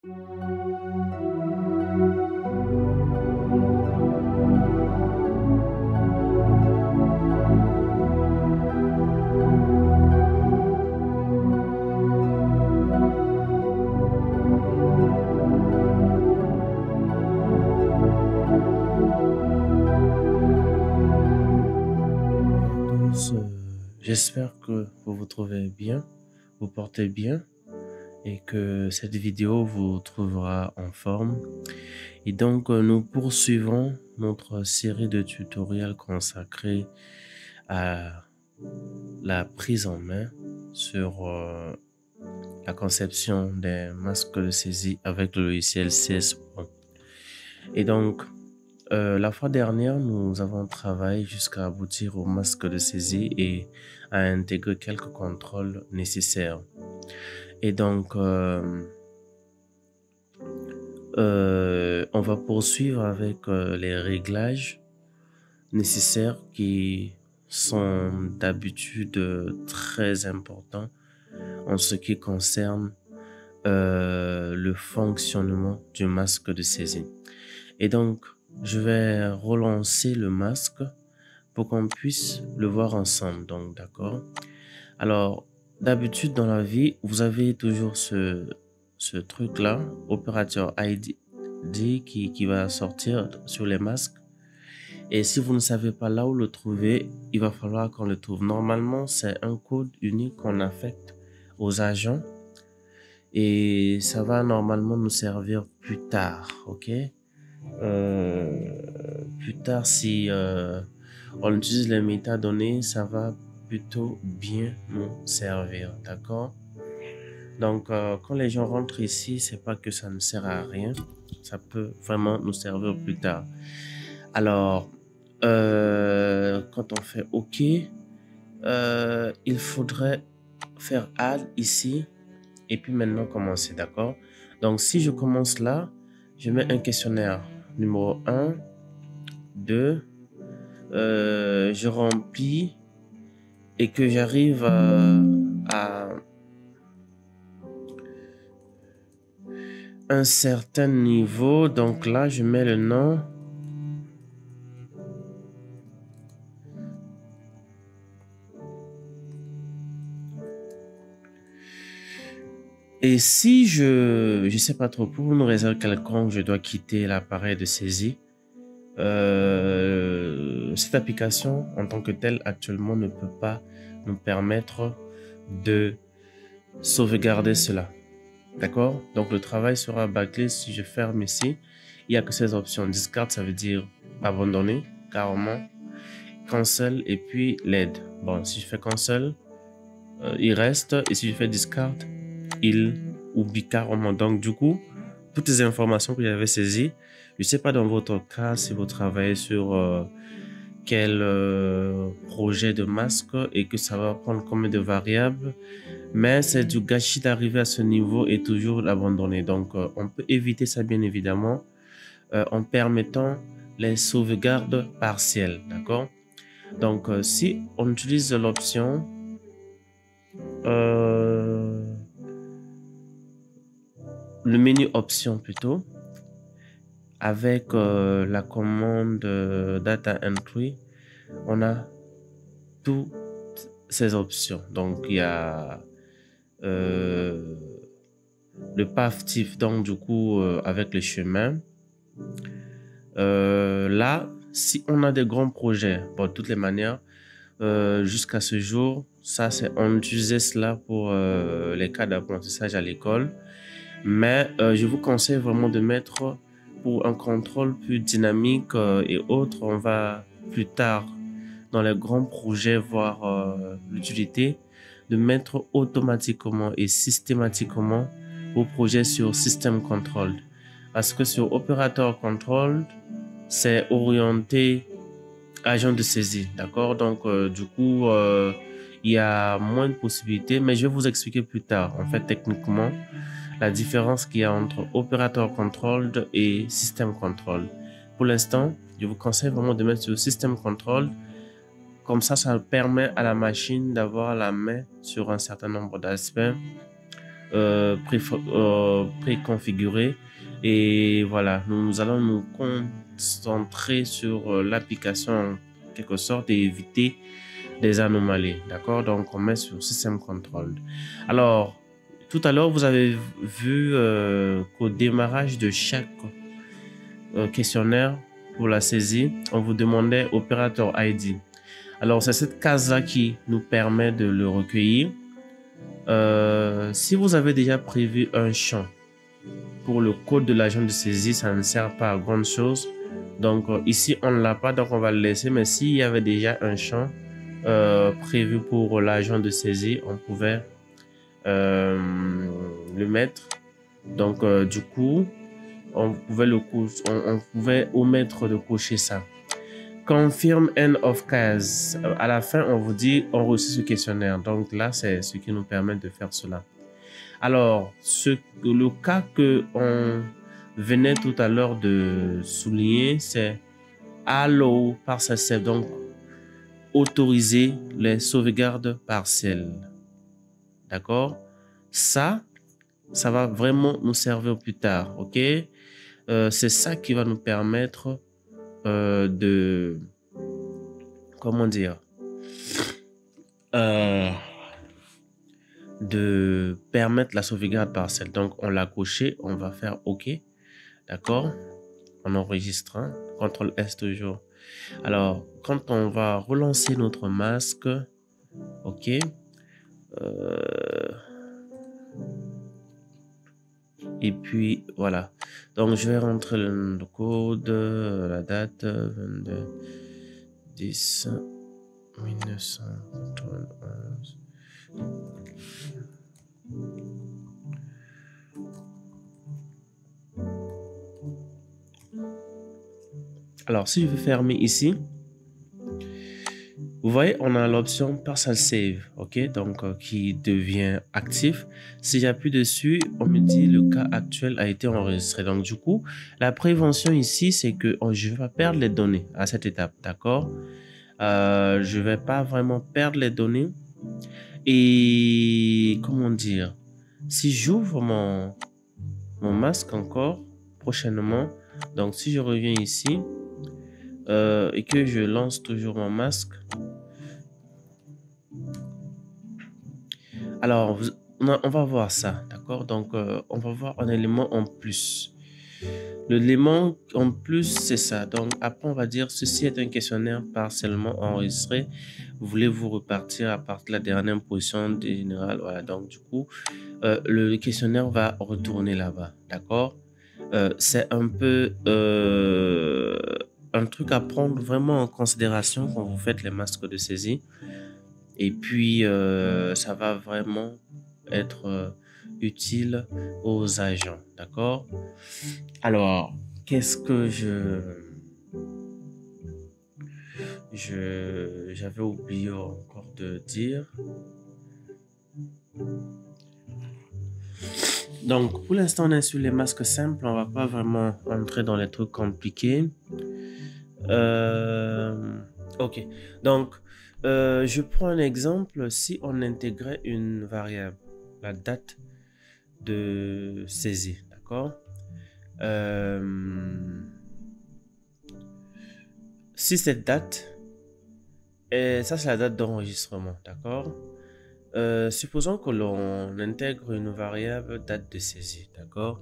tous, j'espère que vous vous trouvez bien, vous portez bien et que cette vidéo vous trouvera en forme. Et donc, nous poursuivons notre série de tutoriels consacrés à la prise en main sur la conception des masques de saisie avec le logiciel CS Pro. Et donc, la fois dernière, nous avons travaillé jusqu'à aboutir au masque de saisie et à intégrer quelques contrôles nécessaires. Et donc, on va poursuivre avec les réglages nécessaires qui sont d'habitude très importants en ce qui concerne le fonctionnement du masque de saisie. Et donc, je vais relancer le masque pour qu'on puisse le voir ensemble. Donc, d'accord. Alors, d'habitude dans la vie, vous avez toujours ce truc-là, opérateur ID qui va sortir sur les masques. Et si vous ne savez pas là où le trouver, il va falloir qu'on le trouve. Normalement, c'est un code unique qu'on affecte aux agents. Et ça va normalement nous servir plus tard, ok? Plus tard, si on utilise les métadonnées, ça va plutôt bien nous servir, d'accord? Donc, quand les gens rentrent ici, c'est pas que ça ne sert à rien, ça peut vraiment nous servir plus tard. Alors, quand on fait OK, il faudrait faire Add ici et puis maintenant commencer, d'accord? Donc, si je commence là, je mets un questionnaire numéro 1, 2, je remplis et que j'arrive à un certain niveau. Donc là, je mets le nom. Et si je sais pas trop, pour une raison quelconque, je dois quitter l'appareil de saisie, cette application en tant que telle actuellement ne peut pas nous permettre de sauvegarder cela. D'accord? Donc le travail sera bâclé si je ferme ici. Il n'y a que ces options. Discard, ça veut dire abandonner carrément. Cancel et puis l'aide. Bon, si je fais cancel, il reste. Et si je fais discard, il oublie carrément. Donc du coup, toutes les informations que j'avais saisies, je ne sais pas dans votre cas si vous travaillez sur quel projet de masque et que ça va prendre combien de variables, mais c'est du gâchis d'arriver à ce niveau et toujours l'abandonner. Donc on peut éviter ça bien évidemment en permettant les sauvegardes partielles, d'accord? Donc si on utilise l'option le menu option plutôt, avec la commande data entry, on a toutes ces options. Donc il y a le path type, donc du coup avec le chemin. Là, si on a des grands projets, bon, de toutes les manières, jusqu'à ce jour, ça c'est on utilisait cela pour les cas d'apprentissage à l'école, mais je vous conseille vraiment de mettre pour un contrôle plus dynamique et autres. On va plus tard dans les grands projets voir l'utilité de mettre automatiquement et systématiquement vos projets sur System Control, parce que sur Operator Control c'est orienté agent de saisie, d'accord? Donc du coup il y a moins de possibilités, mais je vais vous expliquer plus tard en fait techniquement la différence qu'il y a entre Operator Control et System Control. Pour l'instant, je vous conseille vraiment de mettre sur System Control. Comme ça permet à la machine d'avoir la main sur un certain nombre d'aspects préconfigurés. Et voilà, nous allons nous concentrer sur l'application en quelque sorte et éviter des anomalies. D'accord? Donc, on met sur System Control. Alors, tout à l'heure, vous avez vu qu'au démarrage de chaque questionnaire pour la saisie, on vous demandait opérateur ID. Alors, c'est cette case-là qui nous permet de le recueillir. Si vous avez déjà prévu un champ pour le code de l'agent de saisie, ça ne sert pas à grande chose. Donc, ici, on ne l'a pas, donc on va le laisser. Mais s'il y avait déjà un champ prévu pour l'agent de saisie, on pouvait le mettre. Donc, du coup, on pouvait omettre de cocher ça. Confirm end of case. À la fin, on vous dit on reçoit ce questionnaire. Donc là, c'est ce qui nous permet de faire cela. Alors, le cas que on venait tout à l'heure de souligner, c'est allow partial save. Donc, autoriser les sauvegardes partielles. D'accord? Ça va vraiment nous servir plus tard. Ok? C'est ça qui va nous permettre comment dire, de permettre la sauvegarde partielle. Donc, on l'a coché, on va faire OK. D'accord? En enregistrant. CTRL S toujours. Alors, quand on va relancer notre masque, OK. Et puis, voilà. Donc, je vais rentrer le code, la date, 22 10 1991. Alors, si je veux fermer ici, vous voyez, on a l'option Partial Save, ok, donc qui devient actif. Si j'appuie dessus, on me dit le cas actuel a été enregistré. Donc, du coup, la prévention ici, c'est que je ne vais pas perdre les données à cette étape, d'accord? Je ne vais pas vraiment perdre les données. Et comment dire, si j'ouvre mon masque encore prochainement, donc si je reviens ici et que je lance toujours mon masque, alors on va voir ça, d'accord? Donc on va voir un élément en plus. L'élément en plus, c'est ça. Donc après, on va dire ceci est un questionnaire partiellement enregistré. Voulez-vous repartir à partir de la dernière position générale? Voilà. Donc du coup, le questionnaire va retourner là-bas, d'accord? C'est un peu un truc à prendre vraiment en considération quand vous faites les masques de saisie. Et puis, ça va vraiment être utile aux agents, d'accord? Alors, qu'est-ce que j'avais oublié encore de dire? Donc, pour l'instant, on est sur les masques simples. On va pas vraiment entrer dans les trucs compliqués. Ok. Donc, je prends un exemple. Si on intégrait une variable, la date de saisie, d'accord? Si cette date, et ça c'est la date d'enregistrement, d'accord? Supposons que l'on intègre une variable date de saisie, d'accord?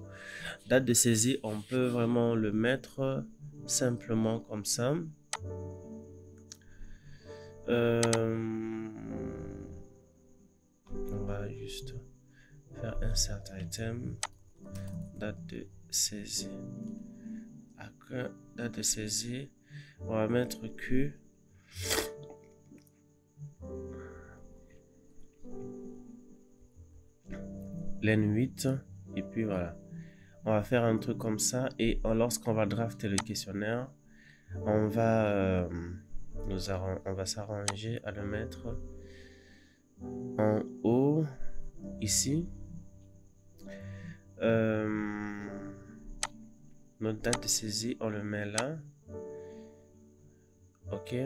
Date de saisie, on peut vraiment le mettre simplement comme ça. On va juste faire insert item, date de saisie. Après, date de saisie, on va mettre Q. Len 8 et puis voilà, on va faire un truc comme ça et lorsqu'on va drafter le questionnaire, on va s'arranger à le mettre en haut ici. Notre date de saisie, on le met là, ok,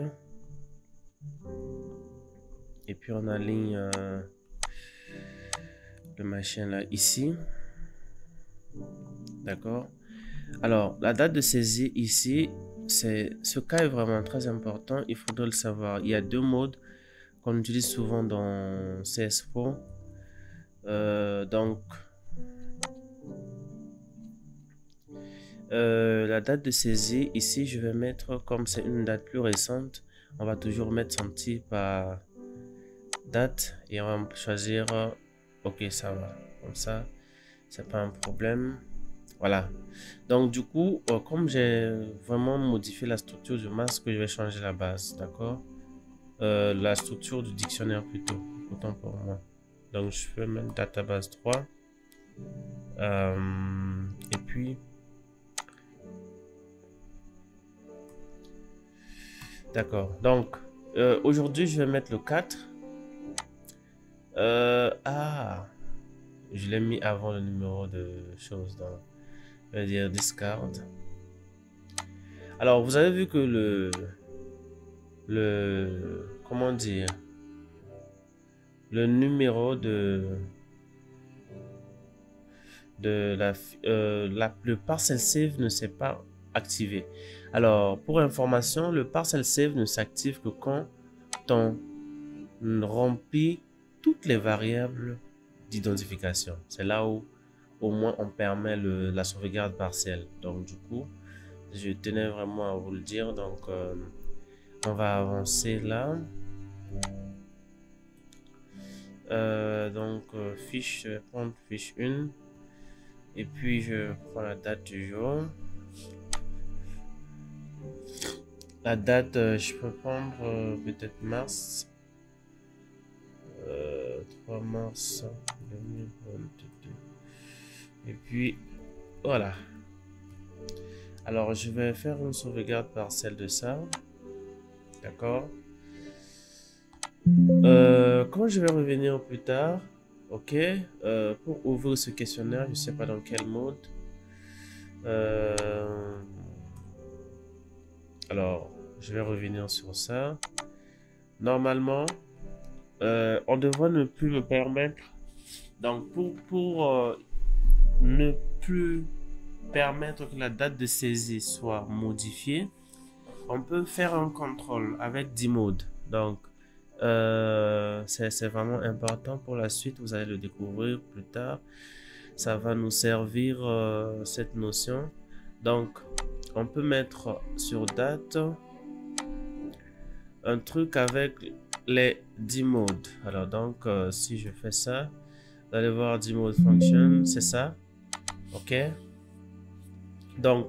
et puis on aligne le machin là ici. D'accord. Alors, la date de saisie ici, ce cas est vraiment très important. Il faudrait le savoir. Il y a deux modes qu'on utilise souvent dans CSFO. La date de saisie, ici, je vais mettre, comme c'est une date plus récente, on va toujours mettre son type par date et on va choisir, ok, ça va, comme ça, c'est pas un problème. Voilà. Donc, du coup, comme j'ai vraiment modifié la structure du masque, je vais changer la base, d'accord? La structure du dictionnaire plutôt, autant pour moi. Donc, je peux mettre database 3. Et puis, d'accord. Donc, aujourd'hui, je vais mettre le 4. Je l'ai mis avant le numéro de choses. Donc, je vais dire discard. Alors, vous avez vu que comment dire, le numéro le parcel save ne s'est pas activé. Alors, pour information, le parcel save ne s'active que quand on remplit toutes les variables d'identification. C'est là où au moins on permet la sauvegarde partielle. Donc du coup, je tenais vraiment à vous le dire. Donc on va avancer là. Fiche, je vais prendre fiche 1 et puis je prends la date du jour. La date, je peux prendre peut-être mars, 3 mars 2022. Et puis voilà. Alors je vais faire une sauvegarde partielle de ça. D'accord. Quand je vais revenir plus tard, ok, pour ouvrir ce questionnaire, je ne sais pas dans quel mode. Alors, je vais revenir sur ça. Normalement, on devrait ne plus me permettre. Donc, pour ne plus permettre que la date de saisie soit modifiée, on peut faire un contrôle avec 10 modes. Donc, c'est vraiment important pour la suite. Vous allez le découvrir plus tard. Ça va nous servir cette notion. Donc, on peut mettre sur date un truc avec les 10 modes. Alors donc, si je fais ça, vous allez voir 10 modes function, c'est ça. Ok. Donc,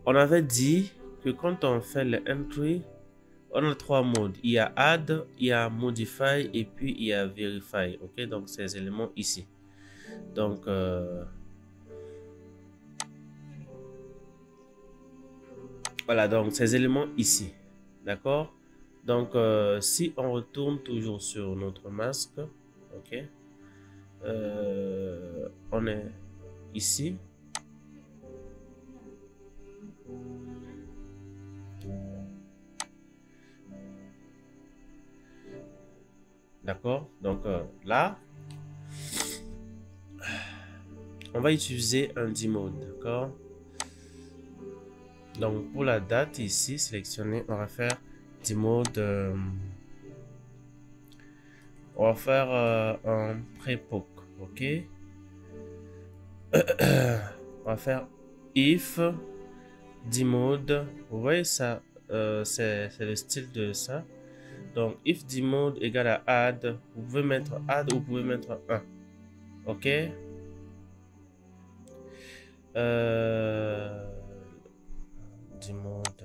on avait dit que quand on fait le entry, on a 3 modes. Il y a add, il y a modify et puis il y a verify. Ok, donc ces éléments ici. Donc, voilà, donc ces éléments ici. D'accord. Donc, si on retourne toujours sur notre masque, ok, on est ici. D'accord. Donc là, on va utiliser un 10 mode. D'accord. Donc pour la date ici, sélectionner, on va faire 10 mode. On va faire un pré-poc. Ok. On va faire if 10 mode. Vous voyez ça, c'est le style de ça. Donc if 10 mode égale à add, vous pouvez mettre add ou vous pouvez mettre 1. Ok. 10 mode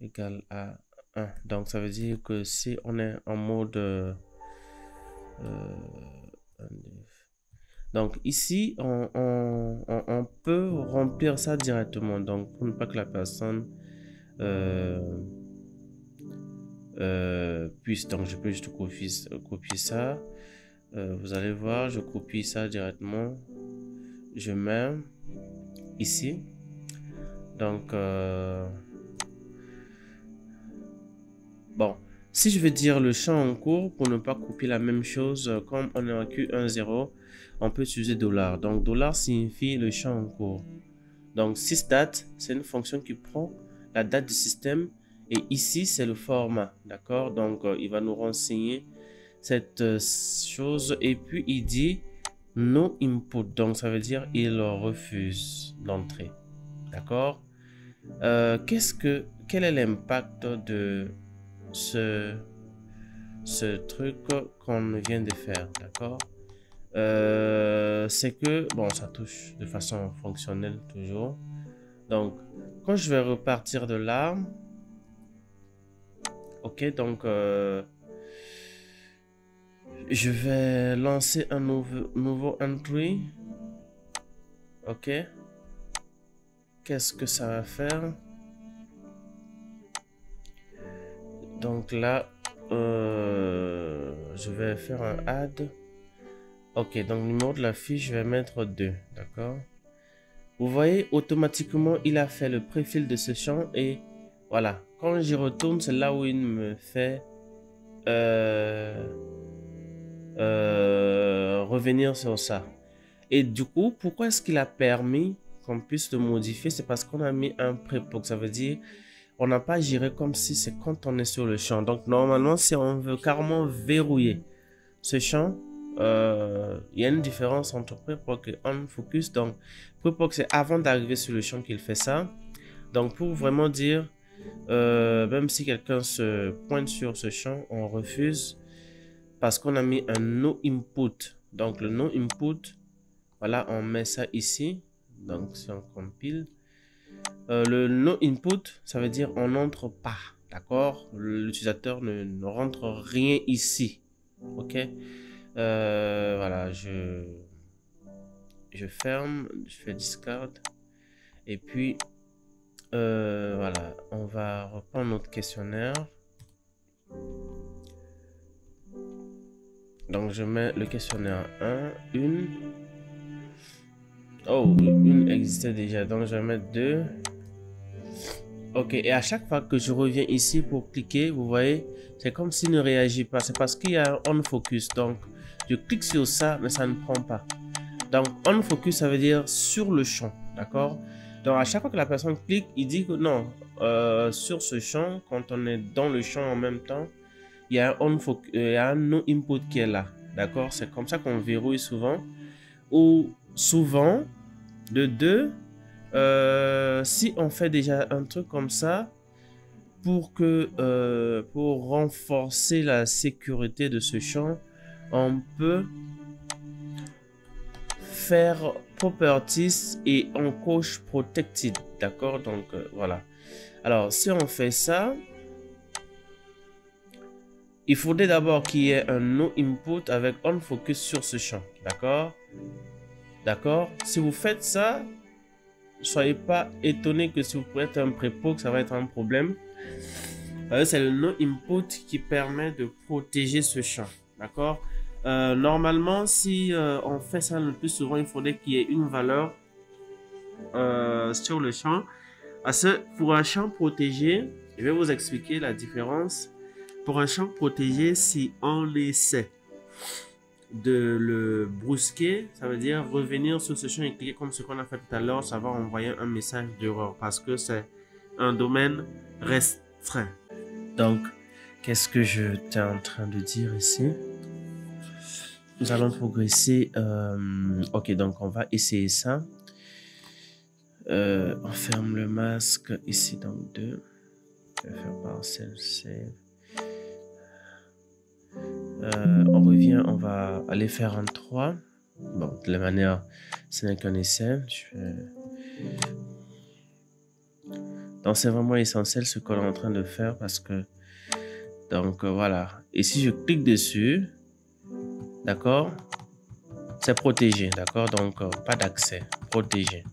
égale à 1. Donc ça veut dire que si on est en mode donc ici on peut remplir ça directement, donc pour ne pas que la personne puisse, donc je peux juste copier ça. Vous allez voir, je copie ça directement, je mets ici. Donc bon, Si je veux dire le champ en cours, pour ne pas copier la même chose, comme on est en Q10, on peut utiliser $. Donc, dollar signifie le champ en cours. Donc, sysdate, c'est une fonction qui prend la date du système. Et ici, c'est le format. D'accord? Donc, il va nous renseigner cette chose. Et puis, il dit no input. Donc, ça veut dire il refuse d'entrer. D'accord? Quel est l'impact de ce truc qu'on vient de faire? D'accord? C'est que, bon, ça touche de façon fonctionnelle toujours. Donc, quand je vais repartir de là, ok, donc je vais lancer un nouveau entry. Ok, qu'est-ce que ça va faire? Donc là, je vais faire un add. Ok, donc numéro de la fiche, je vais mettre 2, d'accord? Vous voyez, automatiquement, il a fait le préfill de ce champ et voilà. Quand j'y retourne, c'est là où il me fait revenir sur ça. Et du coup, pourquoi est-ce qu'il a permis qu'on puisse le modifier? C'est parce qu'on a mis un prépoke. Ça veut dire on n'a pas géré comme si c'est quand on est sur le champ. Donc normalement, si on veut carrément verrouiller ce champ, il y a une différence entre prépoke et onFocus. Donc prépoke, c'est avant d'arriver sur le champ qu'il fait ça. Donc pour vraiment dire, même si quelqu'un se pointe sur ce champ, on refuse parce qu'on a mis un no input. Donc le no input, voilà, on met ça ici. Donc si on compile, le no input, ça veut dire on n'entre pas, d'accord? L'utilisateur ne rentre rien ici, ok? Voilà, je ferme, je fais discard et puis voilà, on va reprendre notre questionnaire. Donc je mets le questionnaire 1, une. Oh, une existait déjà, donc je vais mettre 2. Ok, et à chaque fois que je reviens ici pour cliquer, vous voyez, c'est comme s'il ne réagit pas. C'est parce qu'il y a un on focus. Donc, je clique sur ça, mais ça ne prend pas. Donc, on focus, ça veut dire sur le champ. D'accord? Donc, à chaque fois que la personne clique, il dit que non, sur ce champ, quand on est dans le champ en même temps, il y a un on focus, il y a un no input qui est là. D'accord? C'est comme ça qu'on verrouille souvent. Ou souvent, de 2. Si on fait déjà un truc comme ça pour renforcer la sécurité de ce champ, on peut faire properties et on coche protected, d'accord? Donc voilà. Alors si on fait ça, il faudrait d'abord qu'il y ait un no input avec on focus sur ce champ, d'accord? D'accord? Si vous faites ça, soyez pas étonné que si vous prenez un prépoke, ça va être un problème. C'est le no input qui permet de protéger ce champ. D'accord? Normalement, si on fait ça le plus souvent, il faudrait qu'il y ait une valeur sur le champ. Parce que pour un champ protégé, je vais vous expliquer la différence. Pour un champ protégé, si on essaie de le brusquer, ça veut dire revenir sur ce champ et cliquer comme ce qu'on a fait tout à l'heure, ça va envoyer un message d'erreur parce que c'est un domaine restreint. Donc, qu'est-ce que je t'ai en train de dire ici? Nous allons progresser. Ok, donc on va essayer ça. On ferme le masque ici, donc 2. Je vais faire parcel save. On revient, on va aller faire un 3. Bon, de la manière, ce n'est qu'un essai. Donc, c'est vraiment essentiel ce qu'on est en train de faire parce que, donc voilà. Et si je clique dessus, d'accord, c'est protégé, d'accord, donc pas d'accès, protégé.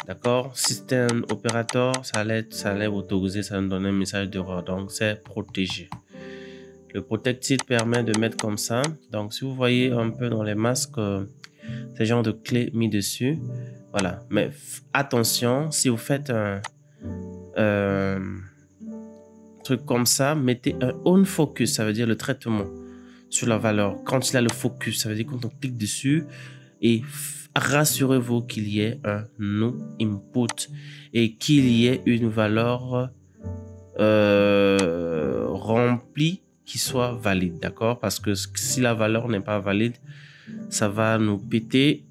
D'accord, système opérateur, ça allait autoriser, ça nous donne un message d'erreur, donc c'est protégé. Le protected permet de mettre comme ça. Donc, si vous voyez un peu dans les masques, ces genres de clés mis dessus. Voilà. Mais attention, si vous faites truc comme ça, mettez un on focus, ça veut dire le traitement sur la valeur. Quand il a le focus, ça veut dire quand on clique dessus et rassurez-vous qu'il y ait un no input et qu'il y ait une valeur remplie qui soit valide, d'accord? Parce que si la valeur n'est pas valide, ça va nous péter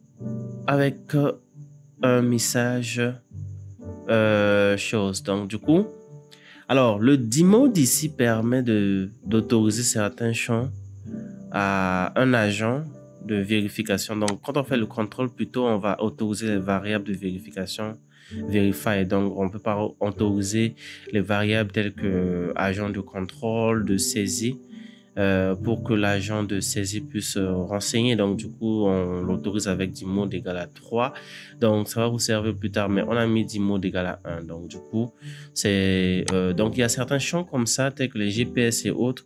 avec un message chose. Donc du coup, alors le demode ici permet d'autoriser certains champs à un agent de vérification. Donc quand on fait le contrôle, plutôt on va autoriser les variables de vérification verify. Donc on peut pas autoriser les variables telles que agent de contrôle, de saisie, pour que l'agent de saisie puisse renseigner. Donc du coup on l'autorise avec demode égal à 3. Donc ça va vous servir plus tard, mais on a mis demode égal à 1. Donc du coup c'est donc il y a certains champs comme ça tels que les GPS et autres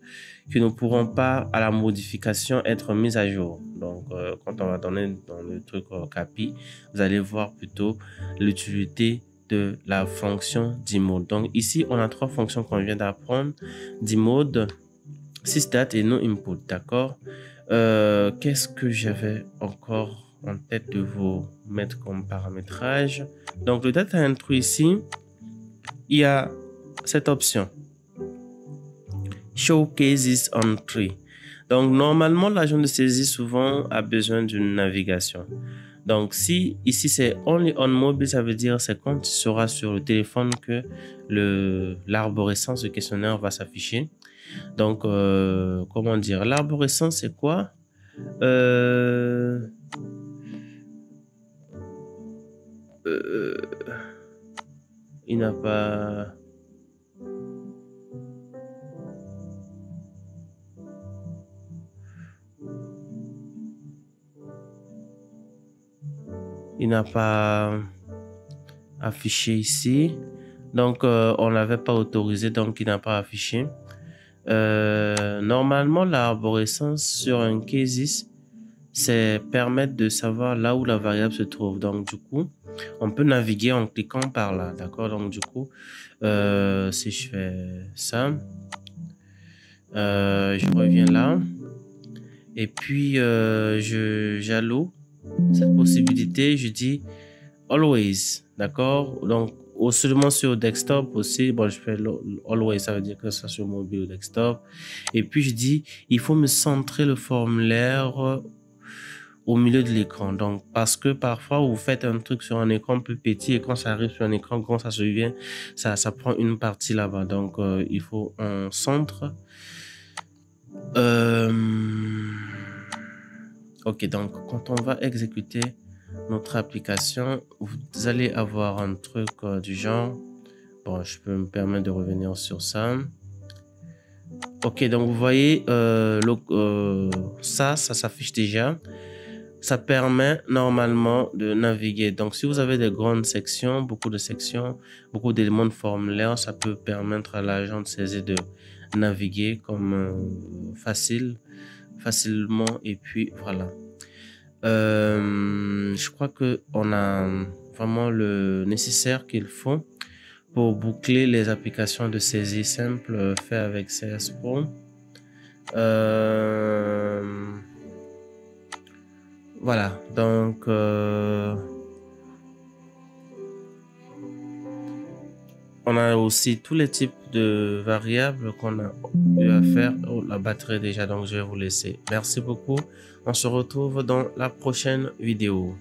qui ne pourront pas à la modification être mis à jour. Donc quand on va donner dans le truc CAPI, vous allez voir plutôt l'utilité de la fonction demode. Donc ici on a 3 fonctions qu'on vient d'apprendre: demode, sysdat et noInput, d'accord? Qu'est-ce que j'avais encore en tête de vous mettre comme paramétrage? Donc le data entry ici, il y a cette option show cases on tree. Donc normalement l'agent de saisie souvent a besoin d'une navigation. Donc si ici c'est only on mobile, ça veut dire c'est quand il sera sur le téléphone que l'arborescence, le questionnaire va s'afficher. Donc comment dire, l'arborescence c'est quoi? Il n'a pas... Il n'a pas affiché ici. Donc, on l'avait pas autorisé, donc il n'a pas affiché. Normalement, l'arborescence sur un cases, c'est permettre de savoir là où la variable se trouve. Donc, du coup, on peut naviguer en cliquant par là, d'accord? Donc, du coup, si je fais ça, je reviens là. Et puis, j'alloue cette possibilité, je dis always, d'accord? Donc, seulement sur desktop aussi, bon, je fais always, ça veut dire que ça sur mobile ou desktop. Et puis, je dis, il faut me centrer le formulaire au milieu de l'écran. Donc, parce que parfois, vous faites un truc sur un écran plus petit et quand ça arrive sur un écran grand, ça se vient, ça prend une partie là-bas. Donc, il faut un centre. Ok, donc quand on va exécuter notre application, vous allez avoir un truc du genre, bon, je peux me permettre de revenir sur ça. Ok, donc vous voyez, ça s'affiche déjà. Ça permet normalement de naviguer. Donc si vous avez des grandes sections, beaucoup d'éléments de formulaire, ça peut permettre à l'agent de saisie de naviguer comme facilement. Et puis voilà. Je crois que on a vraiment le nécessaire qu'il faut pour boucler les applications de saisie simple fait avec CS Pro. Voilà, donc on a aussi tous les types de variables qu'on a eu à faire. Oh, la batterie déjà, donc je vais vous laisser. Merci beaucoup. On se retrouve dans la prochaine vidéo.